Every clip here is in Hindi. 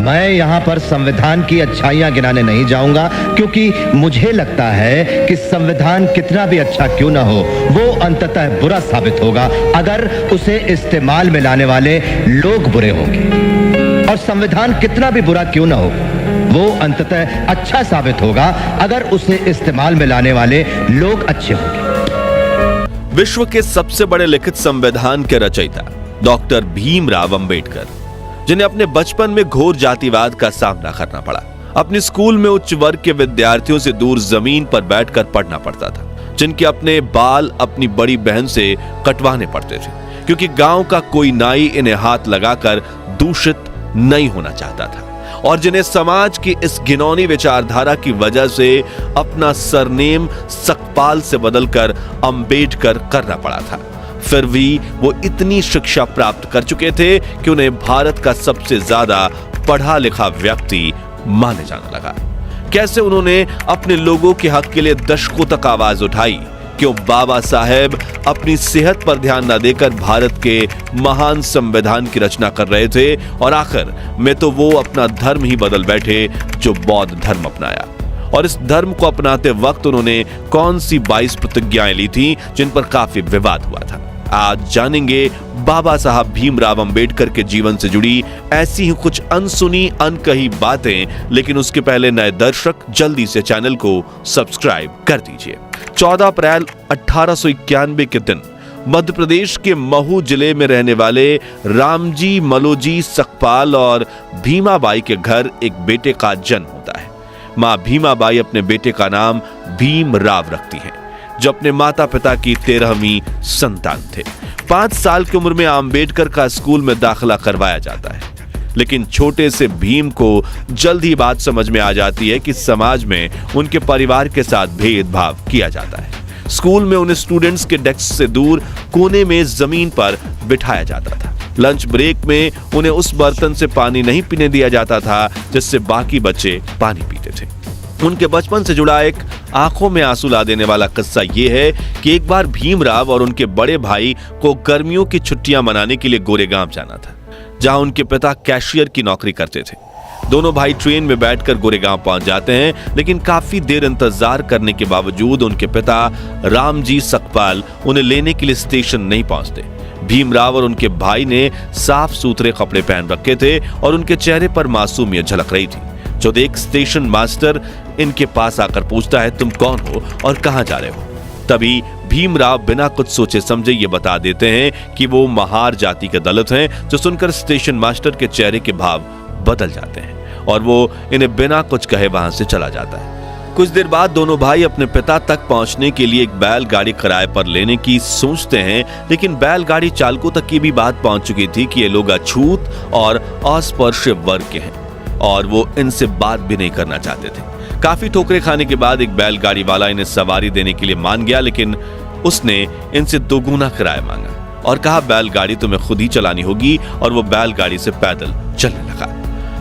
मैं यहाँ पर संविधान की अच्छाइयां गिनाने नहीं जाऊंगा, क्योंकि मुझे लगता है कि संविधान कितना भी अच्छा क्यों ना हो, वो अंततः बुरा साबित होगा अगर उसे इस्तेमाल में लाने वाले लोग बुरे होंगे। और संविधान कितना भी बुरा क्यों ना हो, वो अंततः अच्छा साबित होगा अगर उसे इस्तेमाल में लाने वाले लोग अच्छे होंगे। विश्व के सबसे बड़े लिखित संविधान के रचयिता डॉक्टर भीमराव अंबेडकर, जिन्हें अपने बचपन में घोर जातिवाद का सामना करना पड़ा, अपने स्कूल में उच्च वर्ग के विद्यार्थियों से दूर जमीन पर बैठकर पढ़ना पड़ता था, जिनके अपने बाल अपनी बड़ी बहन से कटवाने पड़ते थे, क्योंकि गांव का कोई नाई इन्हें हाथ लगाकर दूषित नहीं होना चाहता था, और जिन्हें समाज की इस घिनौनी विचारधारा की वजह से अपना सरनेम सकपाल से बदलकर अंबेडकर करना पड़ा था। फिर भी वो इतनी शिक्षा प्राप्त कर चुके थे कि उन्हें भारत का सबसे ज्यादा पढ़ा लिखा व्यक्ति माने जाने लगा। कैसे उन्होंने अपने लोगों के हक के लिए दशकों तक आवाज उठाई, क्यों बाबा साहेब अपनी सेहत पर ध्यान न देकर भारत के महान संविधान की रचना कर रहे थे, और आखिर में तो वो अपना धर्म ही बदल बैठे जो बौद्ध धर्म अपनाया। और इस धर्म को अपनाते वक्त उन्होंने कौन सी 22 प्रतिज्ञाएं ली थी जिन पर काफी विवाद हुआ था। आज जानेंगे बाबा साहब भीमराव अंबेडकर के जीवन से जुड़ी ऐसी ही कुछ अनसुनी अनकही बातें, लेकिन उसके पहले नए दर्शक जल्दी से चैनल को सब्सक्राइब कर दीजिए। 14 अप्रैल 1891 के दिन मध्य प्रदेश के महू जिले में रहने वाले रामजी मलोजी सकपाल और भीमाबाई के घर एक बेटे का जन्म होता है। मां भीमाबाई अपने बेटे का नाम भीमराव रखती हैं, जो अपने माता पिता की 13वीं संतान थे। 5 साल की उम्र में अंबेडकर का स्कूल में दाखिला करवाया जाता है, लेकिन छोटे से भीम को जल्द ही बात समझ में आ जाती है कि समाज में उनके परिवार के साथ भेदभाव किया जाता है। स्कूल में उन्हें स्टूडेंट्स के डेस्क से दूर कोने में जमीन पर बिठाया जाता था। लंच ब्रेक में उन्हें उस बर्तन से पानी नहीं पीने दिया जाता था जिससे बाकी बच्चे पानी पीते थे। उनके बचपन से जुड़ा एक आंखों में आंसू ला देने वाला किस्सा यह है कि एक बार भीमराव और उनके बड़े भाई को गर्मियों की छुट्टियां मनाने के लिए गोरेगांव जाना था, जहां उनके पिता कैशियर की नौकरी करते थे। दोनों भाई ट्रेन में बैठकर गोरेगांव पहुंच जाते हैं, लेकिन काफी देर इंतजार करने के बावजूद उनके पिता रामजी सकपाल उन्हें लेने के लिए स्टेशन नहीं पहुंचते। भीमराव और उनके भाई ने साफ सुथरे कपड़े पहन रखे थे और उनके चेहरे पर मासूमियत झलक रही थी। जो देख स्टेशन मास्टर इनके पास आकर पूछता है, तुम कौन हो और कहां जा रहे हो? तभी भीमराव बिना कुछ सोचे समझे ये बता देते हैं कि वो महार जाति के दलित हैं, जो सुनकर स्टेशन मास्टर के चेहरे के भाव बदल जाते हैं और वो इन्हें बिना कुछ कहे वहां से चला जाता है। कुछ देर बाद दोनों भाई अपने पिता तक पहुंचने के लिए एक बैलगाड़ी किराए पर लेने की सोचते हैं, लेकिन बैलगाड़ी चालकों तक की भी बात पहुंच चुकी थी कि ये लोग अछूत और अस्पृश्य वर्ग के हैं और वो इनसे बात भी नहीं करना चाहते थे। काफी ठोकरे खाने के बाद एक बैलगाड़ी वाला इन्हें सवारी देने के लिए मान गया, लेकिन उसने इनसे दोगुना किराया मांगा और कहा बैलगाड़ी तुम्हें खुद ही चलानी होगी, और वो बैलगाड़ी से पैदल चलने लगा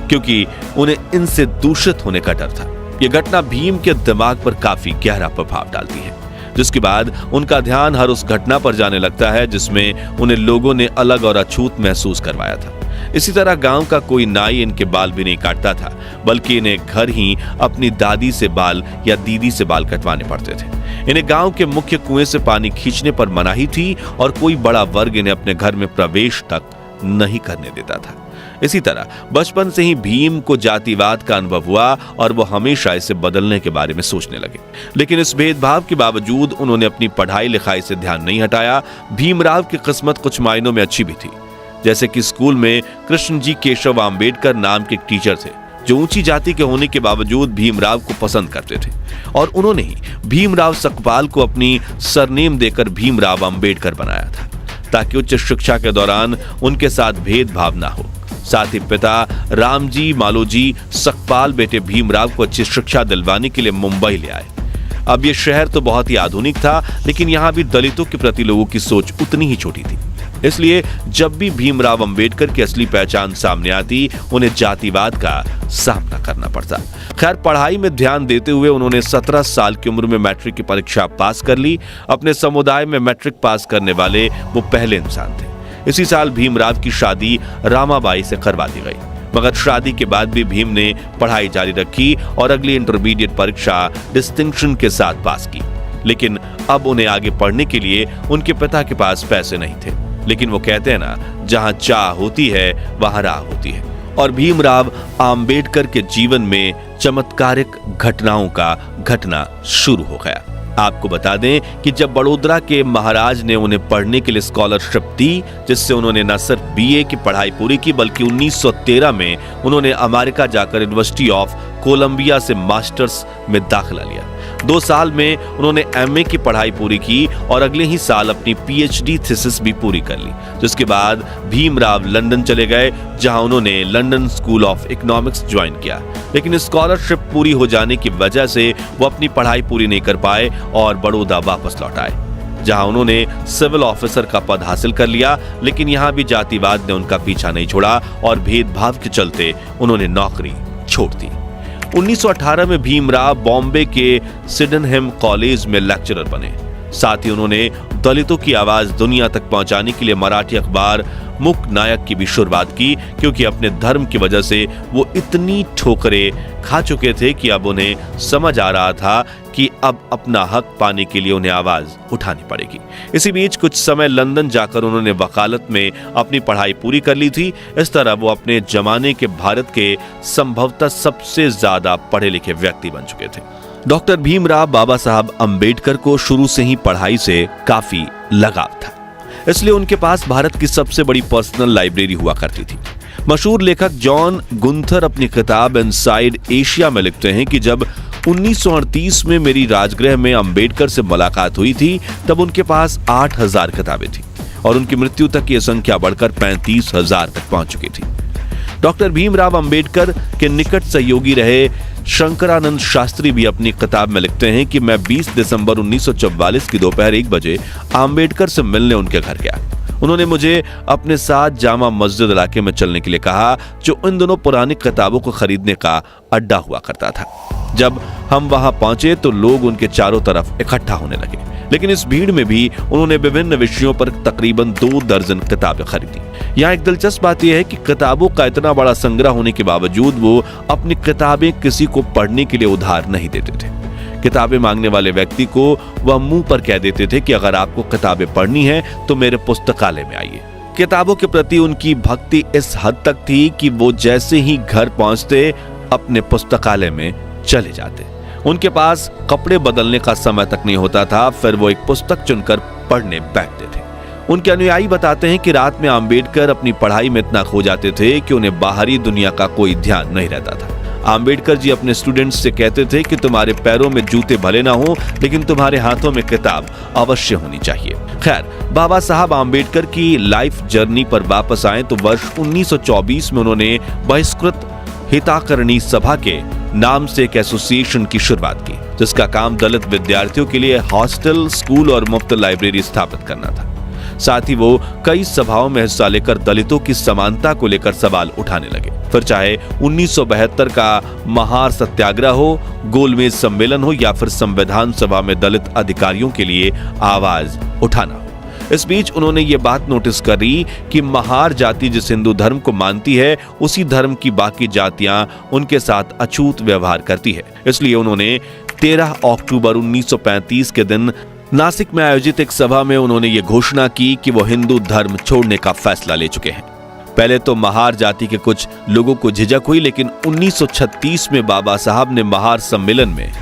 क्योंकि उन्हें इनसे दूषित होने का डर था। यह घटना भीम के दिमाग पर काफी गहरा प्रभाव डालती है, जिसके बाद उनका ध्यान हर उस घटना पर जाने लगता है जिसमें उन्हें लोगों ने अलग और अछूत महसूस करवाया था। इसी तरह गांव का कोई नाई इनके बाल भी नहीं काटता था, बल्कि इन्हें घर ही अपनी दादी से बाल या दीदी से बाल कटवाने पड़ते थे। इन्हें गांव के मुख्य कुएं से पानी खींचने पर मनाही थी और कोई बड़ा वर्ग इन्हें अपने घर में प्रवेश तक नहीं करने देता था। इसी तरह बचपन से ही भीम को जातिवाद का अनुभव हुआ और वो हमेशा इसे बदलने के बारे में सोचने लगे, लेकिन इस भेदभाव के बावजूद उन्होंने अपनी पढ़ाई लिखाई से ध्यान नहीं हटाया। भीमराव की किस्मत कुछ मायनों में अच्छी भी थी, जैसे कि स्कूल में कृष्णजी केशव अंबेडकर नाम के टीचर थे, जो ऊंची जाति के होने के बावजूद भीमराव को पसंद करते थे, और उन्होंने ही भीमराव सकपाल को अपनी सरनेम देकर भीमराव अंबेडकर बनाया था, ताकि उच्च शिक्षा के दौरान उनके साथ भेदभाव ना हो। साथ ही पिता रामजी मालोजी सकपाल बेटे भीमराव को अच्छी शिक्षा दिलवाने के लिए मुंबई ले आए। अब यह शहर तो बहुत ही आधुनिक था, लेकिन यहां भी दलितों के प्रति लोगों की सोच उतनी ही छोटी थी। इसलिए जब भी भीमराव अंबेडकर की असली पहचान सामने आती, उन्हें जातिवाद का सामना करना पड़ता। खैर, पढ़ाई में ध्यान देते हुए उन्होंने 17 साल की उम्र में मैट्रिक की परीक्षा पास कर ली। अपने समुदाय में मैट्रिक पास करने वाले वो पहले इंसान थे। इसी साल भीमराव की शादी रामाबाई से करवा दी गई। मगर शादी के बाद भी भीम ने पढ़ाई जारी रखी और अगली इंटरमीडिएट परीक्षा डिस्टिंक्शन के साथ पास की। लेकिन अब उन्हें आगे पढ़ने के लिए उनके पिता के पास पैसे नहीं थे। लेकिन वो कहते हैं ना, जहां चाह होती है वहां राह होती है। और भीमराव आम्बेडकर के जीवन में चमत्कारिक घटनाओं का घटना शुरू हो गया। आपको बता दें कि जब बड़ोदरा के महाराज ने उन्हें पढ़ने के लिए स्कॉलरशिप दी, जिससे उन्होंने न सिर्फ बीए की पढ़ाई पूरी की बल्कि 1913 में उन्होंने अमेरिका जाकर यूनिवर्सिटी ऑफ कोलंबिया से मास्टर्स में दाखिला लिया। 2 साल में उन्होंने एमए की पढ़ाई पूरी की और अगले ही साल अपनी पीएचडी थीसिस भी पूरी कर ली। जिसके बाद भीमराव लंदन चले गए, जहां उन्होंने London school of economics join किया। लेकिन स्कॉलरशिप पूरी हो जाने की वजह से वो अपनी पढ़ाई पूरी नहीं कर पाए और बड़ौदा वापस लौट आए, जहां उन्होंने सिविल ऑफिसर का पद हासिल कर लिया। लेकिन यहां भी जातिवाद ने उनका पीछा नहीं छोड़ा और भेदभाव के चलते उन्होंने नौकरी छोड़ दी। 1918 में भीमराव बॉम्बे के सिडेनहम कॉलेज में लेक्चरर बने। साथ ही उन्होंने दलितों की आवाज दुनिया तक पहुंचाने के लिए मराठी अखबार मुक नायक की भी शुरुआत की, क्योंकि अपने धर्म की वजह से वो इतनी ठोकरें खा चुके थे कि अब उन्हें समझ आ रहा था कि अब अपना हक पाने के लिए उन्हें आवाज उठानी पड़ेगी। इसी बीच कुछ समय लंदन जाकर उन्होंने वकालत में अपनी पढ़ाई पूरी कर ली थी। इस तरह वो अपने जमाने के भारत के संभवतः सबसे ज्यादा पढ़े लिखे व्यक्ति बन चुके थे। डॉक्टर भीमराव बाबा साहब अम्बेडकर को शुरू से ही पढ़ाई से काफी लगाव था, इसलिए उनके पास भारत की सबसे बड़ी पर्सनल लाइब्रेरी हुआ करती थी। मशहूर लेखक जॉन गुंथर अपनी किताब इनसाइड एशिया में लिखते हैं कि जब 1938 में मेरी राजगृह में अम्बेडकर से मुलाकात हुई थी, तब उनके पास 8000 किताबें थी और उनकी मृत्यु तक यह संख्या बढ़कर 35,000 तक पहुंच चुकी थी। डॉक्टर भीमराव अम्बेडकर के निकट सहयोगी रहे शंकरानंद शास्त्री भी अपनी किताब में लिखते हैं कि मैं 20 दिसंबर 1944 की दोपहर 1 बजे अम्बेडकर से मिलने उनके घर गया। उन्होंने मुझे अपने साथ जामा मस्जिद इलाके में चलने के लिए कहा, जो इन दोनों पुरानी किताबों को खरीदने का अड्डा हुआ करता था। जब हम वहां पहुंचे तो लोग उनके चारों तरफ इकट्ठा होने लगे, लेकिन इस भीड़ में भी उन्होंने विभिन्न विषयों पर तकरीबन 2 दर्जन किताबें खरीदी। यहाँ एक दिलचस्प बात यह है कि किताबों का इतना बड़ा संग्रह होने के बावजूद वो अपनी किताबें किसी को पढ़ने के लिए उधार नहीं देते थे। किताबें मांगने वाले व्यक्ति को वह मुंह पर कह देते थे कि अगर आपको किताबें पढ़नी है तो मेरे पुस्तकालय में आइए। किताबों के प्रति उनकी भक्ति इस हद तक थी कि वो जैसे ही घर पहुंचते अपने पुस्तकालय में चले जाते। उनके पास कपड़े बदलने का समय तक नहीं होता था, फिर वो एक पुस्तक चुनकर पढ़ने बैठते थे। उनके अनुयायी बताते हैं कि रात में अम्बेडकर अपनी पढ़ाई में इतना खो जाते थे कि उन्हें बाहरी दुनिया का कोई ध्यान नहीं रहता था। अम्बेडकर जी अपने स्टूडेंट्स से कहते थे कि तुम्हारे पैरों में जूते भले ना हो, लेकिन तुम्हारे हाथों में किताब अवश्य होनी चाहिए। खैर, बाबा साहब अम्बेडकर की लाइफ जर्नी पर वापस आए तो वर्ष 1924 में उन्होंने बहिष्कृत हिताकरणी सभा के नाम से एक एसोसिएशन की शुरुआत की, जिसका काम दलित विद्यार्थियों के लिए हॉस्टल, स्कूल और मुफ्त लाइब्रेरी स्थापित करना था। साथ ही वो कई सभाओं में हिस्सा लेकर दलितों की समानता को लेकर सवाल उठाने लगे। फिर चाहे 1972 का महार सत्याग्रह हो, गोलमेज सम्मेलन हो या फिर संविधान सभा में दलित अधिकारियों के लिए आवाज उठाना हो। इस बीच उन्होंने ये बात नोटिस करी कि महार जाति जिस हिंदू धर्म को मानती है, उसी धर्म की बाकी जातियां उनके साथ अछूत व्यवहार करती है। इसलिए उन्होंने 13 अक्टूबर 1935 के दिन नासिक में आयोजित एक सभा में उन्होंने ये घोषणा की कि वो हिंदू धर्म छोड़ने का फैसला ले चुके हैं। पहले तो महार जाति के कुछ लोगों को झिझक हुई, लेकिन 1936 में बाबा साहब ने महार सम्मेलन में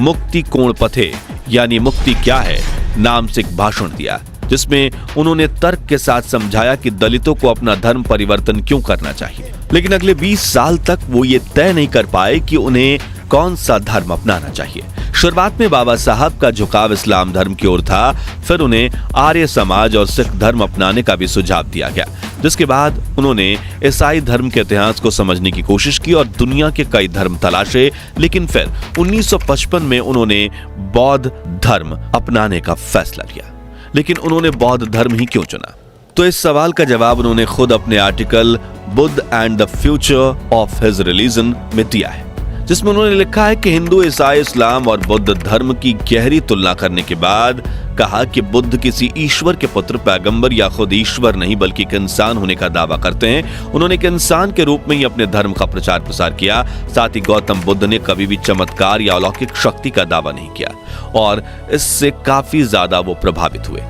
मुक्ति कोण पथे यानी मुक्ति क्या है नाम से एक भाषण दिया, जिसमें उन्होंने तर्क के साथ समझाया कि दलितों को अपना धर्म परिवर्तन क्यों करना चाहिए। लेकिन अगले 20 साल तक वो ये तय नहीं कर पाए कि उन्हें कौन सा धर्म अपनाना चाहिए। शुरुआत में बाबा साहब का झुकाव इस्लाम धर्म की ओर था, फिर उन्हें आर्य समाज और सिख धर्म अपनाने का भी सुझाव दिया गया, जिसके बाद उन्होंने ईसाई धर्म के इतिहास को समझने की कोशिश की और दुनिया के कई धर्म तलाशे। लेकिन फिर 1955 में उन्होंने बौद्ध धर्म अपनाने का फैसला लिया। लेकिन उन्होंने बौद्ध धर्म ही क्यों चुना? तो इस सवाल का जवाब उन्होंने खुद अपने article Buddha and the future of his religion में दिया है, जिसमें उन्होंने लिखा है कि हिंदू, ईसाई, इस्लाम और बुद्ध धर्म की गहरी तुलना करने के बाद कहा कि बुद्ध किसी ईश्वर के पुत्र, पैगंबर या खुद ईश्वर नहीं बल्कि एक इंसान होने का दावा करते हैं। उन्होंने एक इंसान के रूप में ही अपने धर्म का प्रचार प्रसार किया। साथ ही गौतम बुद्ध ने कभी भी चमत्कार या अलौकिक शक्ति का दावा नहीं किया और इससे काफी ज्यादा वो प्रभावित हुए।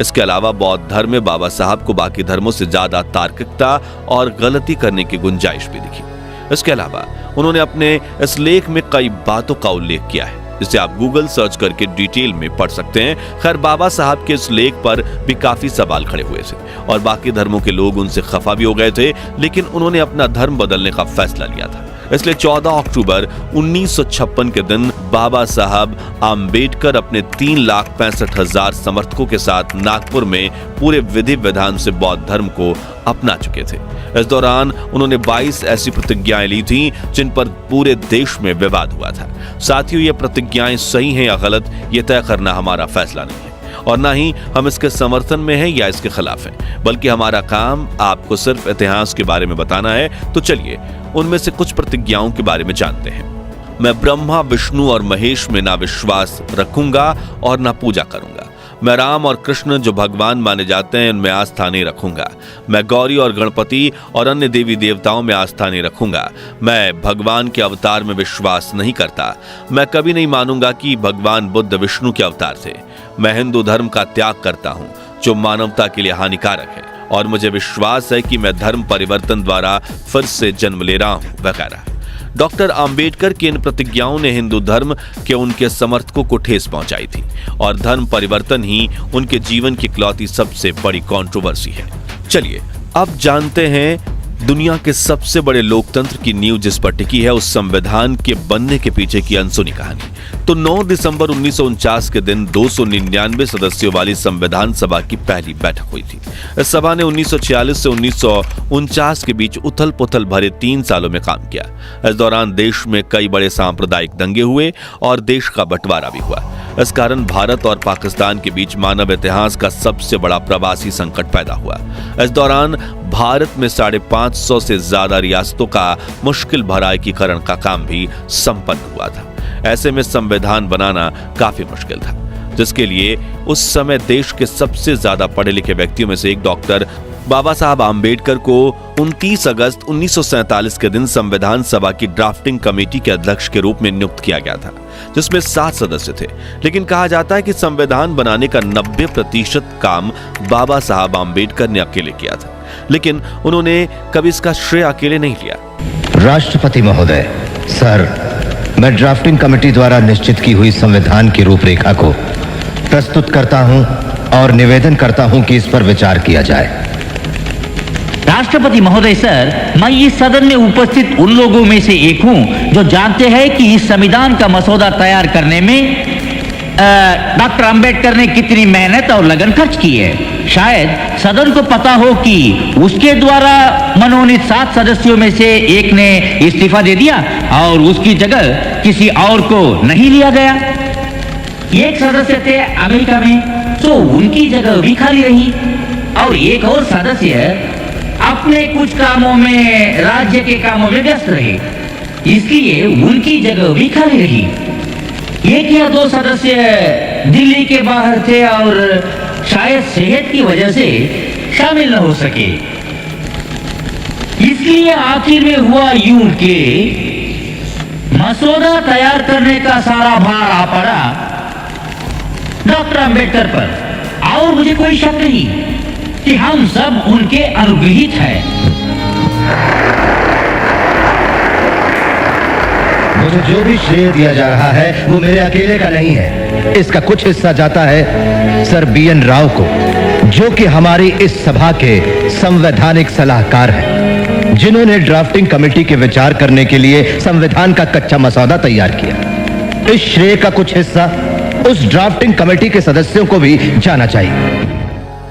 इसके अलावा बौद्ध धर्म में बाबा साहब को बाकी धर्मों से ज्यादा तार्किकता और गलती करने की गुंजाइश भी दिखी। इसके अलावा उन्होंने अपने इस लेख में कई बातों का उल्लेख किया है, जिसे आप गूगल सर्च करके डिटेल में पढ़ सकते हैं। खैर, बाबा साहब के इस लेख पर भी काफी सवाल खड़े हुए थे और बाकी धर्मों के लोग उनसे खफा भी हो गए थे, लेकिन उन्होंने अपना धर्म बदलने का फैसला लिया था। इसलिए 14 अक्टूबर 1956 के दिन बाबा साहब आम्बेडकर अपने 3,65,000 समर्थकों के साथ नागपुर में पूरे विधि विधान से बौद्ध धर्म को अपना चुके थे। इस दौरान उन्होंने 22 ऐसी प्रतिज्ञाएं ली थीं जिन पर पूरे देश में विवाद हुआ था। साथियों, ये प्रतिज्ञाएं सही हैं या गलत, ये तय करना हमारा फैसला नहीं है और ना ही हम इसके समर्थन में हैं या इसके खिलाफ हैं, बल्कि हमारा काम आपको सिर्फ इतिहास के बारे में बताना है। तो चलिए उनमें से कुछ प्रतिज्ञाओं के बारे में जानते हैं। मैं ब्रह्मा, विष्णु और महेश में ना विश्वास रखूंगा और ना पूजा करूंगा। मैं राम और कृष्ण जो भगवान माने जाते हैं उनमें आस्था नहीं रखूंगा। मैं गौरी और गणपति और अन्य देवी देवताओं में आस्था नहीं रखूंगा। मैं भगवान के अवतार में विश्वास नहीं करता। मैं कभी नहीं मानूंगा कि भगवान बुद्ध विष्णु के अवतार थे। मैं हिंदू धर्म का त्याग करता हूं जो मानवता के लिए हानिकारक है और मुझे विश्वास है कि मैं धर्म परिवर्तन द्वारा फिर से जन्म ले रहा हूं, वगैरह। डॉक्टर आम्बेडकर की इन प्रतिज्ञाओं ने हिंदू धर्म के उनके समर्थकों को ठेस पहुंचाई थी और धर्म परिवर्तन ही उनके जीवन की इकलौती सबसे बड़ी कंट्रोवर्सी है। चलिए अब जानते हैं दुनिया के सबसे बड़े लोकतंत्र की नींव जिस पर टिकी है, उस संविधान के बनने के पीछे की अनसुनी कहानी। तो 9 दिसंबर 1949 के दिन 299 सदस्यों वाली संविधान सभा की पहली बैठक हुई थी। इस सभा ने 1946 से 1949 के बीच उथल पुथल भरे 3 सालों में काम किया। इस दौरान देश में कई बड़े सांप्रदायिक दंगे हुए और देश का बंटवारा भी हुआ। इस कारण भारत और पाकिस्तान के बीच मानव इतिहास का सबसे बड़ा प्रवासी संकट पैदा हुआ। इस दौरान भारत में 550 से ज्यादा रियासतों का मुश्किल भरा एकीकरण का काम भी संपन्न हुआ था। ऐसे में संविधान बनाना काफी मुश्किल था, जिसके लिए उस समय देश के सबसे ज्यादा पढ़े लिखे व्यक्तियों में से एक डॉक्टर बाबा साहब आम्बेडकर को 29 अगस्त 1947 के दिन संविधान सभा की ड्राफ्टिंग कमेटी के अध्यक्ष के रूप में नियुक्त किया गया था, जिसमें 7 सदस्य थे। लेकिन कहा जाता है कि संविधान बनाने का 90% काम बाबा साहब आम्बेडकर ने अकेले किया था, लेकिन उन्होंने कभी इसका श्रेय अकेले नहीं लिया। राष्ट्रपति महोदय, सर, मैं ड्राफ्टिंग कमेटी द्वारा निश्चित की हुई संविधान की रूपरेखा को प्रस्तुत करता हूं और निवेदन करता हूं कि इस पर विचार किया जाए। राष्ट्रपति महोदय सर, मैं इस सदन में उपस्थित उन लोगों में से एक हूं जो जानते हैं कि इस संविधान का मसौदा तैयार करने में डॉक्टर अंबेडकर ने कितनी मेहनत और लगन खर्च की है। शायद सदन को पता हो कि उसके द्वारा मनोनीत 7 सदस्यों में से एक ने इस्तीफा दे दिया और उसकी जगह किसी और को नहीं लिया गया। एक सदस्य थे अमेरिका में, तो उनकी जगह भी खाली रही और एक और सदस्य अपने कुछ कामों में, राज्य के कामों में व्यस्त रहे, इसलिए उनकी जगह भी खाली रही। 1 या 2 सदस्य दिल्ली के बाहर थे और शायद सेहत की वजह से शामिल न हो सके। इसलिए आखिर में हुआ यूं कि मसौदा तैयार करने का सारा भार आ पड़ा डॉक्टर अंबेडकर पर और मुझे कोई शक नहीं कि हम सब उनके अनुग्रहित हैं। मुझे जो भी श्रेय दिया जा रहा है वो मेरे अकेले का नहीं है। इसका कुछ हिस्सा जाता है सर BN राव को, जो कि हमारी इस सभा के संवैधानिक सलाहकार हैं, जिन्होंने ड्राफ्टिंग कमेटी के विचार करने के लिए संविधान का कच्चा मसौदा तैयार किया। इस श्रेय का कुछ हिस्सा उस ड्राफ्टिंग कमेटी के सदस्यों को भी जाना चाहिए।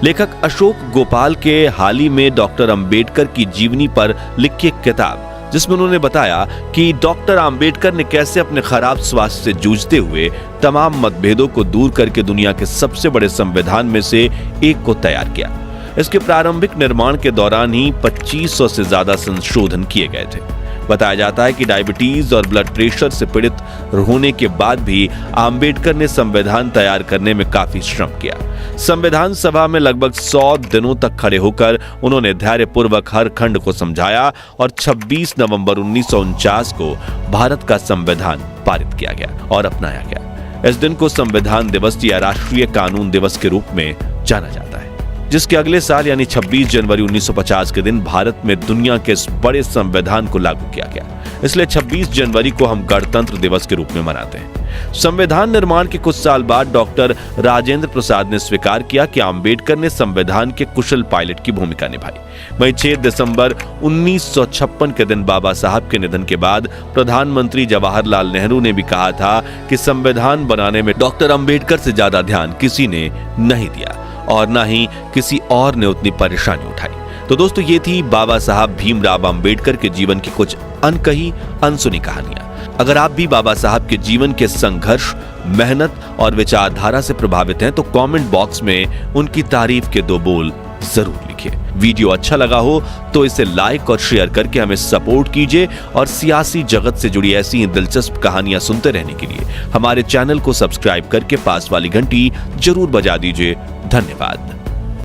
लेखक अशोक गोपाल के हाल ही में डॉक्टर अंबेडकर की जीवनी पर लिखी एक किताब, जिसमें उन्होंने बताया कि डॉक्टर अंबेडकर ने कैसे अपने खराब स्वास्थ्य से जूझते हुए तमाम मतभेदों को दूर करके दुनिया के सबसे बड़े संविधान में से एक को तैयार किया। इसके प्रारंभिक निर्माण के दौरान ही 2500 से ज्यादा संशोधन किए गए थे। बताया जाता है कि डायबिटीज और ब्लड प्रेशर से पीड़ित होने के बाद भी आम्बेडकर ने संविधान तैयार करने में काफी श्रम किया। संविधान सभा में लगभग 100 दिनों तक खड़े होकर उन्होंने धैर्यपूर्वक हर खंड को समझाया और 26 नवंबर 1949 को भारत का संविधान पारित किया गया और अपनाया गया। इस दिन को संविधान दिवस या राष्ट्रीय कानून दिवस के रूप में जाना जाता है, जिसके अगले साल यानी 26 जनवरी 1950 के दिन भारत में दुनिया के इस बड़े संविधान को लागू किया गया। इसलिए 26 जनवरी को हम गणतंत्र दिवस के रूप में मनाते हैं। संविधान निर्माण के कुछ साल बाद डॉक्टर राजेंद्र प्रसाद ने स्वीकार किया कि आम्बेडकर ने संविधान के कुशल पायलट की भूमिका निभाई। वहीं 6 दिसंबर 1956 के दिन बाबा साहब के निधन के बाद प्रधानमंत्री जवाहरलाल नेहरू ने भी कहा था कि संविधान बनाने में डॉक्टर अम्बेडकर से ज्यादा ध्यान किसी ने नहीं दिया और न ही किसी और ने उतनी परेशानी उठाई। तो दोस्तों, ये थी बाबा साहब भीमराव अंबेडकर के जीवन की कुछ अनकही अनसुनी कहानियां। अगर आप भी बाबा साहब के जीवन के संघर्ष, मेहनत और विचारधारा से प्रभावित हैं तो कमेंट बॉक्स में उनकी तारीफ के 2 बोल जरूर लिखिए। वीडियो अच्छा लगा हो तो इसे लाइक और शेयर करके हमें सपोर्ट कीजिए और सियासी जगत से जुड़ी ऐसी दिलचस्प कहानियां सुनते रहने के लिए हमारे चैनल को सब्सक्राइब करके पास वाली घंटी जरूर बजा दीजिए। धन्यवाद।